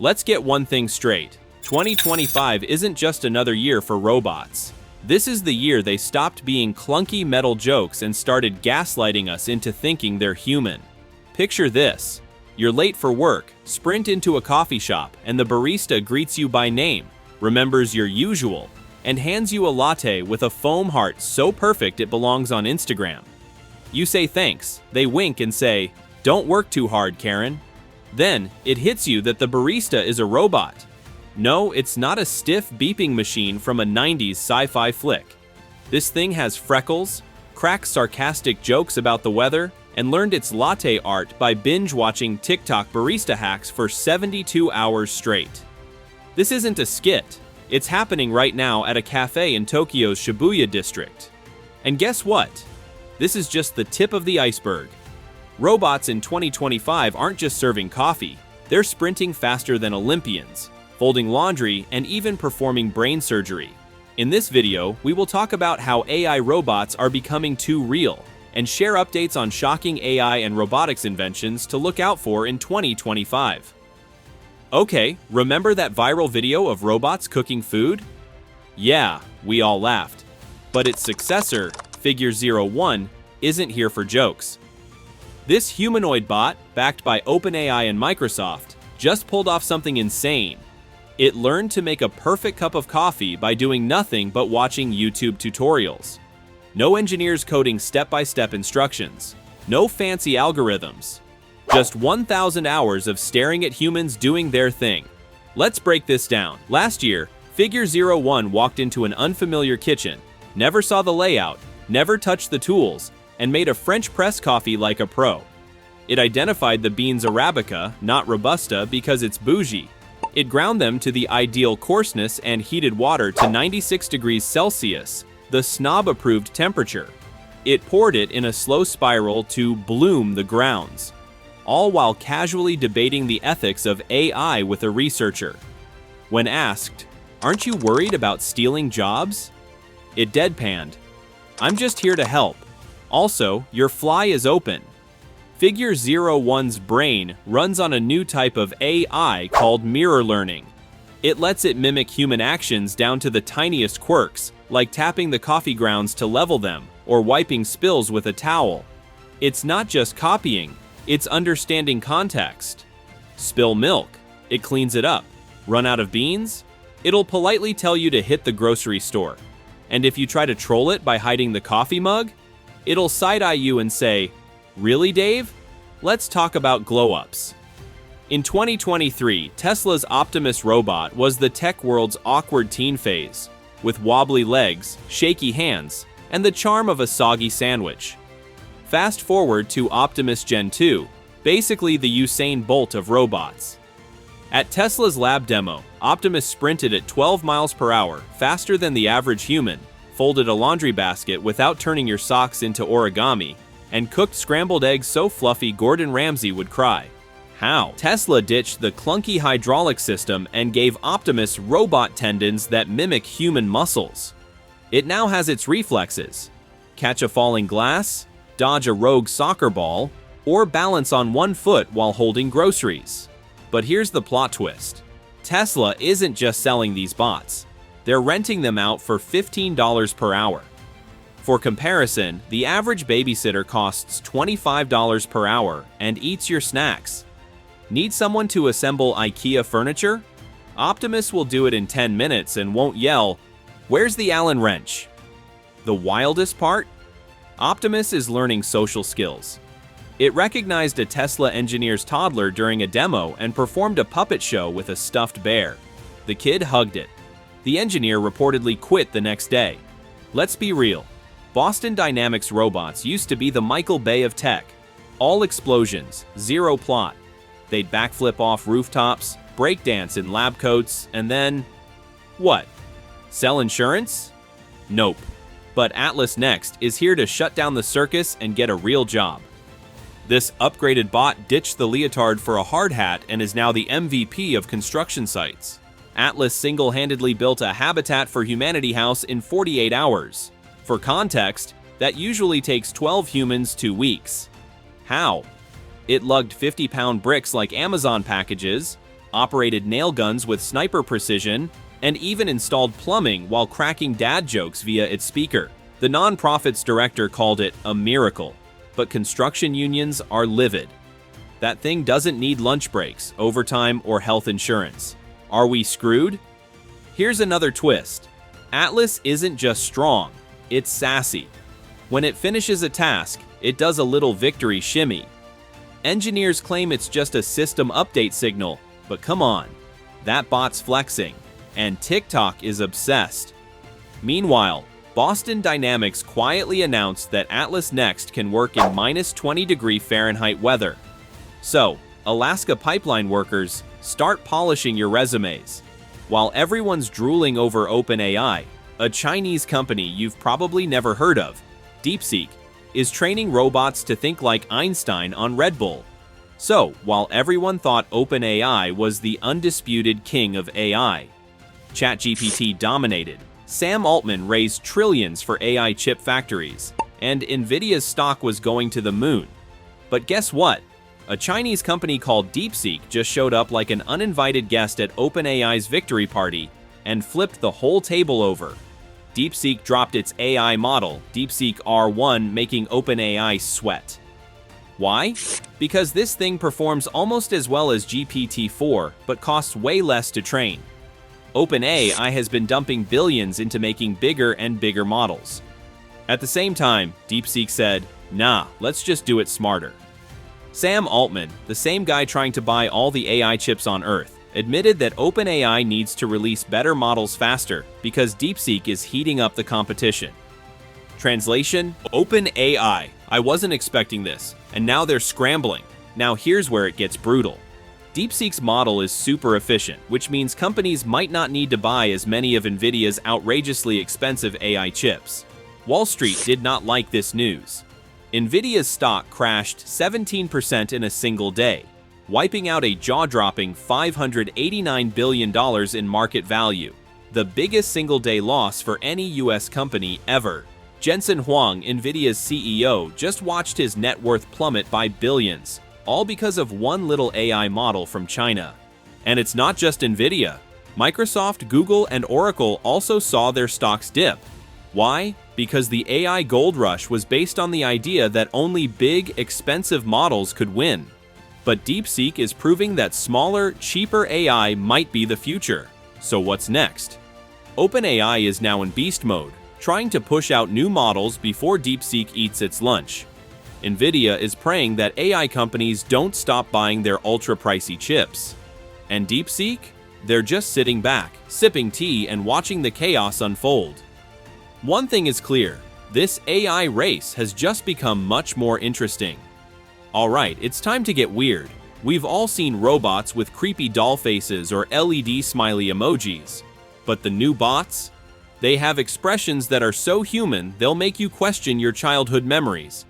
Let's get one thing straight. 2025 isn't just another year for robots. This is the year they stopped being clunky metal jokes and started gaslighting us into thinking they're human. Picture this. You're late for work, sprint into a coffee shop, and the barista greets you by name, remembers your usual, and hands you a latte with a foam heart so perfect it belongs on Instagram. You say thanks, they wink and say, "Don't work too hard, Karen." Then, it hits you that the barista is a robot. No, it's not a stiff beeping machine from a 90s sci-fi flick. This thing has freckles, cracks sarcastic jokes about the weather, and learned its latte art by binge-watching TikTok barista hacks for 72 hours straight. This isn't a skit. It's happening right now at a cafe in Tokyo's Shibuya district. And guess what? This is just the tip of the iceberg. Robots in 2025 aren't just serving coffee, they're sprinting faster than Olympians, folding laundry, and even performing brain surgery. In this video, we will talk about how AI robots are becoming too real, and share updates on shocking AI and robotics inventions to look out for in 2025. Okay, remember that viral video of robots cooking food? Yeah, we all laughed. But its successor, Figure 01, isn't here for jokes. This humanoid bot, backed by OpenAI and Microsoft, just pulled off something insane. It learned to make a perfect cup of coffee by doing nothing but watching YouTube tutorials. No engineers coding step-by-step instructions. No fancy algorithms. Just 1,000 hours of staring at humans doing their thing. Let's break this down. Last year, Figure 01 walked into an unfamiliar kitchen, never saw the layout, never touched the tools, and made a French press coffee like a pro. It identified the beans Arabica, not Robusta, because it's bougie. It ground them to the ideal coarseness and heated water to 96 degrees Celsius, the snob-approved temperature. It poured it in a slow spiral to bloom the grounds, all while casually debating the ethics of AI with a researcher. When asked, "Aren't you worried about stealing jobs?" it deadpanned, "I'm just here to help. Also, your fly is open." Figure 01's brain runs on a new type of AI called mirror learning. It lets it mimic human actions down to the tiniest quirks, like tapping the coffee grounds to level them, or wiping spills with a towel. It's not just copying, it's understanding context. Spill milk, it cleans it up. Run out of beans? It'll politely tell you to hit the grocery store. And if you try to troll it by hiding the coffee mug, it'll side-eye you and say, "Really, Dave? Let's talk about glow-ups." In 2023, Tesla's Optimus robot was the tech world's awkward teen phase, with wobbly legs, shaky hands, and the charm of a soggy sandwich. Fast forward to Optimus Gen 2, basically the Usain Bolt of robots. At Tesla's lab demo, Optimus sprinted at 12 miles per hour, faster than the average human, folded a laundry basket without turning your socks into origami, and cooked scrambled eggs so fluffy Gordon Ramsay would cry. How? Tesla ditched the clunky hydraulic system and gave Optimus robot tendons that mimic human muscles. It now has its reflexes: catch a falling glass, dodge a rogue soccer ball, or balance on one foot while holding groceries. But here's the plot twist. Tesla isn't just selling these bots. They're renting them out for $15 per hour. For comparison, the average babysitter costs $25 per hour and eats your snacks. Need someone to assemble IKEA furniture? Optimus will do it in 10 minutes and won't yell, "Where's the Allen wrench?" The wildest part? Optimus is learning social skills. It recognized a Tesla engineer's toddler during a demo and performed a puppet show with a stuffed bear. The kid hugged it. The engineer reportedly quit the next day. Let's be real. Boston Dynamics robots used to be the Michael Bay of tech. All explosions, zero plot. They'd backflip off rooftops, breakdance in lab coats, and then... what? Sell insurance? Nope. But Atlas Next is here to shut down the circus and get a real job. This upgraded bot ditched the leotard for a hard hat and is now the MVP of construction sites. Atlas single-handedly built a Habitat for Humanity house in 48 hours. For context, that usually takes 12 humans 2 weeks. How? It lugged 50-pound bricks like Amazon packages, operated nail guns with sniper precision, and even installed plumbing while cracking dad jokes via its speaker. The nonprofit's director called it a miracle, but construction unions are livid. That thing doesn't need lunch breaks, overtime, or health insurance. Are we screwed? Here's another twist. Atlas isn't just strong, it's sassy. When it finishes a task, it does a little victory shimmy. Engineers claim it's just a system update signal, but come on, that bot's flexing, and TikTok is obsessed. Meanwhile, Boston Dynamics quietly announced that Atlas Next can work in -20°F weather. So, Alaska pipeline workers, start polishing your resumes. While everyone's drooling over OpenAI, a Chinese company you've probably never heard of, DeepSeek, is training robots to think like Einstein on Red Bull. So, while everyone thought OpenAI was the undisputed king of AI, ChatGPT dominated, Sam Altman raised trillions for AI chip factories, and Nvidia's stock was going to the moon. But guess what? A Chinese company called DeepSeek just showed up like an uninvited guest at OpenAI's victory party and flipped the whole table over. DeepSeek dropped its AI model, DeepSeek R1, making OpenAI sweat. Why? Because this thing performs almost as well as GPT-4, but costs way less to train. OpenAI has been dumping billions into making bigger and bigger models. At the same time, DeepSeek said, nah, let's just do it smarter. Sam Altman, the same guy trying to buy all the AI chips on Earth, admitted that OpenAI needs to release better models faster because DeepSeek is heating up the competition. Translation: OpenAI. I wasn't expecting this, and now they're scrambling. Now here's where it gets brutal. DeepSeek's model is super efficient, which means companies might not need to buy as many of Nvidia's outrageously expensive AI chips. Wall Street did not like this news. Nvidia's stock crashed 17% in a single day, wiping out a jaw-dropping $589 billion in market value, the biggest single-day loss for any US company ever. Jensen Huang, Nvidia's CEO, just watched his net worth plummet by billions, all because of one little AI model from China. And it's not just Nvidia. Microsoft, Google, and Oracle also saw their stocks dip. Why? Because the AI gold rush was based on the idea that only big, expensive models could win. But DeepSeek is proving that smaller, cheaper AI might be the future. So what's next? OpenAI is now in beast mode, trying to push out new models before DeepSeek eats its lunch. Nvidia is praying that AI companies don't stop buying their ultra-pricey chips. And DeepSeek? They're just sitting back, sipping tea and watching the chaos unfold. One thing is clear, this AI race has just become much more interesting. Alright, it's time to get weird. We've all seen robots with creepy doll faces or LED smiley emojis. But the new bots? They have expressions that are so human, they'll make you question your childhood memories.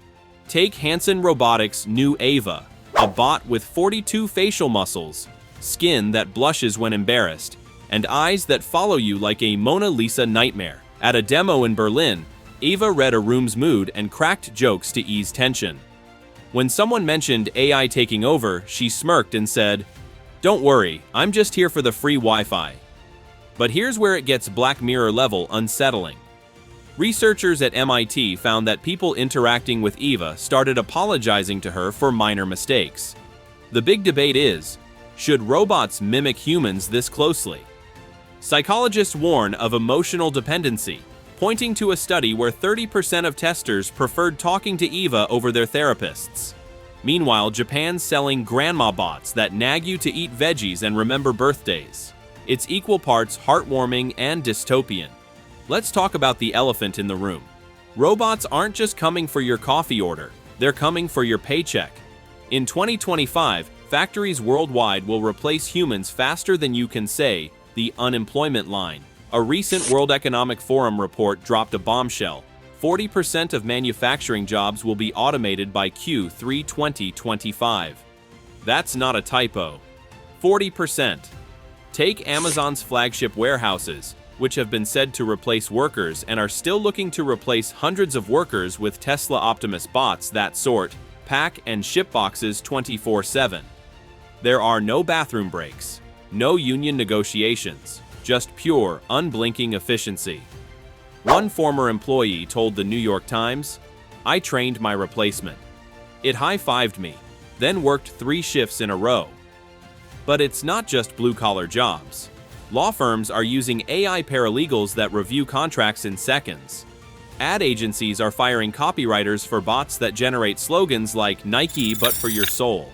Take Hanson Robotics' new Ava, a bot with 42 facial muscles, skin that blushes when embarrassed, and eyes that follow you like a Mona Lisa nightmare. At a demo in Berlin, Ava read a room's mood and cracked jokes to ease tension. When someone mentioned AI taking over, she smirked and said, "Don't worry, I'm just here for the free Wi-Fi." But here's where it gets Black Mirror level unsettling. Researchers at MIT found that people interacting with Eva started apologizing to her for minor mistakes. The big debate is, should robots mimic humans this closely? Psychologists warn of emotional dependency, pointing to a study where 30% of testers preferred talking to Eva over their therapists. Meanwhile, Japan's selling grandma bots that nag you to eat veggies and remember birthdays. It's equal parts heartwarming and dystopian. Let's talk about the elephant in the room. Robots aren't just coming for your coffee order, they're coming for your paycheck. In 2025, factories worldwide will replace humans faster than you can say the unemployment line. A recent World Economic Forum report dropped a bombshell. 40% of manufacturing jobs will be automated by Q3 2025. That's not a typo. 40%. Take Amazon's flagship warehouses, which have been said to replace workers and are still looking to replace hundreds of workers with Tesla Optimus bots that sort, pack, and ship boxes 24/7. There are no bathroom breaks. No union negotiations, just pure, unblinking efficiency. One former employee told the New York Times, "I trained my replacement. It high-fived me, then worked 3 shifts in a row." But it's not just blue-collar jobs. Law firms are using AI paralegals that review contracts in seconds. Ad agencies are firing copywriters for bots that generate slogans like "Nike, but for your soul."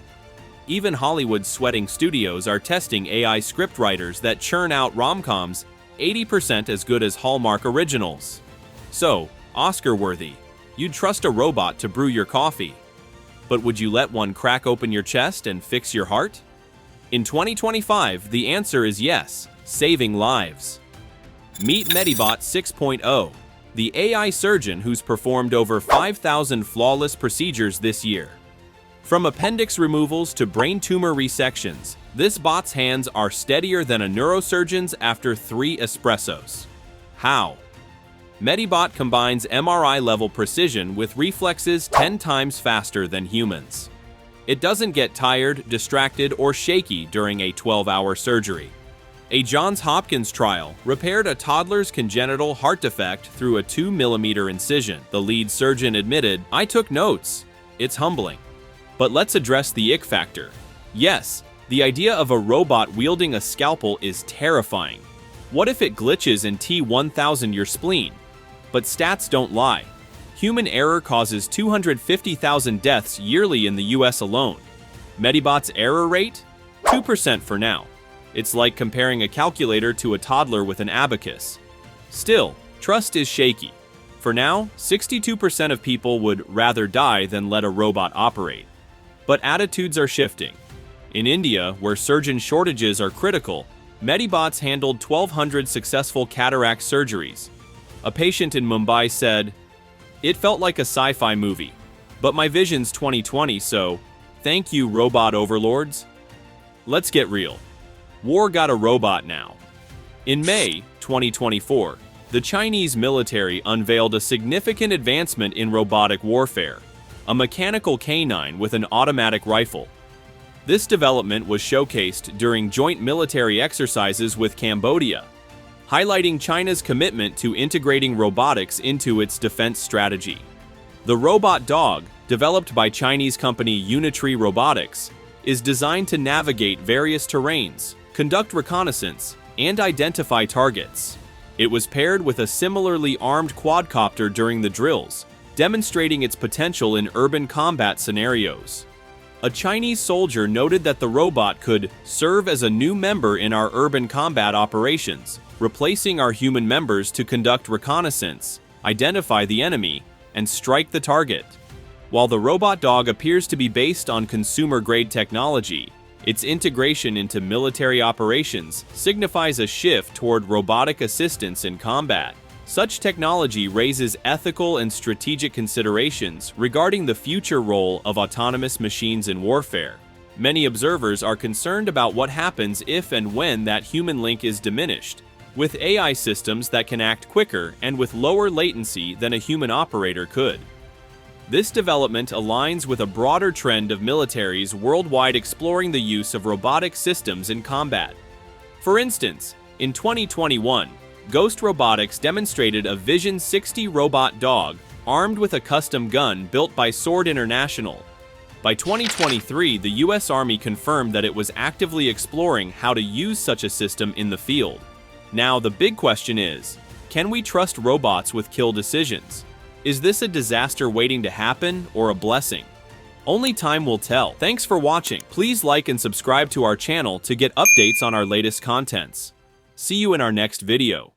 Even Hollywood's sweating studios are testing AI scriptwriters that churn out rom-coms 80% as good as Hallmark originals. So, Oscar-worthy, you'd trust a robot to brew your coffee. But would you let one crack open your chest and fix your heart? In 2025, the answer is yes, saving lives. Meet Medibot 6.0, the AI surgeon who's performed over 5,000 flawless procedures this year. From appendix removals to brain tumor resections, this bot's hands are steadier than a neurosurgeon's after 3 espressos. How? Medibot combines MRI-level precision with reflexes 10 times faster than humans. It doesn't get tired, distracted, or shaky during a 12-hour surgery. A Johns Hopkins trial repaired a toddler's congenital heart defect through a 2mm incision. The lead surgeon admitted, "I took notes. It's humbling." But let's address the ick factor. Yes, the idea of a robot wielding a scalpel is terrifying. What if it glitches in T1000 your spleen? But stats don't lie. Human error causes 250,000 deaths yearly in the US alone. Medibot's error rate? 2% for now. It's like comparing a calculator to a toddler with an abacus. Still, trust is shaky. For now, 62% of people would rather die than let a robot operate. But attitudes are shifting. In India, where surgeon shortages are critical, Medibots handled 1,200 successful cataract surgeries. A patient in Mumbai said, "It felt like a sci-fi movie, but my vision's 20/20, so thank you, robot overlords." Let's get real. War got a robot now. In May 2024, the Chinese military unveiled a significant advancement in robotic warfare: a mechanical canine with an automatic rifle. This development was showcased during joint military exercises with Cambodia, highlighting China's commitment to integrating robotics into its defense strategy. The robot dog, developed by Chinese company Unitree Robotics, is designed to navigate various terrains, conduct reconnaissance, and identify targets. It was paired with a similarly armed quadcopter during the drills, demonstrating its potential in urban combat scenarios. A Chinese soldier noted that the robot could serve as a new member in our urban combat operations, replacing our human members to conduct reconnaissance, identify the enemy, and strike the target. While the robot dog appears to be based on consumer-grade technology, its integration into military operations signifies a shift toward robotic assistance in combat. Such technology raises ethical and strategic considerations regarding the future role of autonomous machines in warfare. Many observers are concerned about what happens if and when that human link is diminished, with AI systems that can act quicker and with lower latency than a human operator could. This development aligns with a broader trend of militaries worldwide exploring the use of robotic systems in combat. For instance, in 2021, Ghost Robotics demonstrated a Vision 60 robot dog armed with a custom gun built by Sword International. By 2023, the US Army confirmed that it was actively exploring how to use such a system in the field. Now, the big question is, can we trust robots with kill decisions? Is this a disaster waiting to happen or a blessing? Only time will tell. Thanks for watching. Please like and subscribe to our channel to get updates on our latest contents. See you in our next video.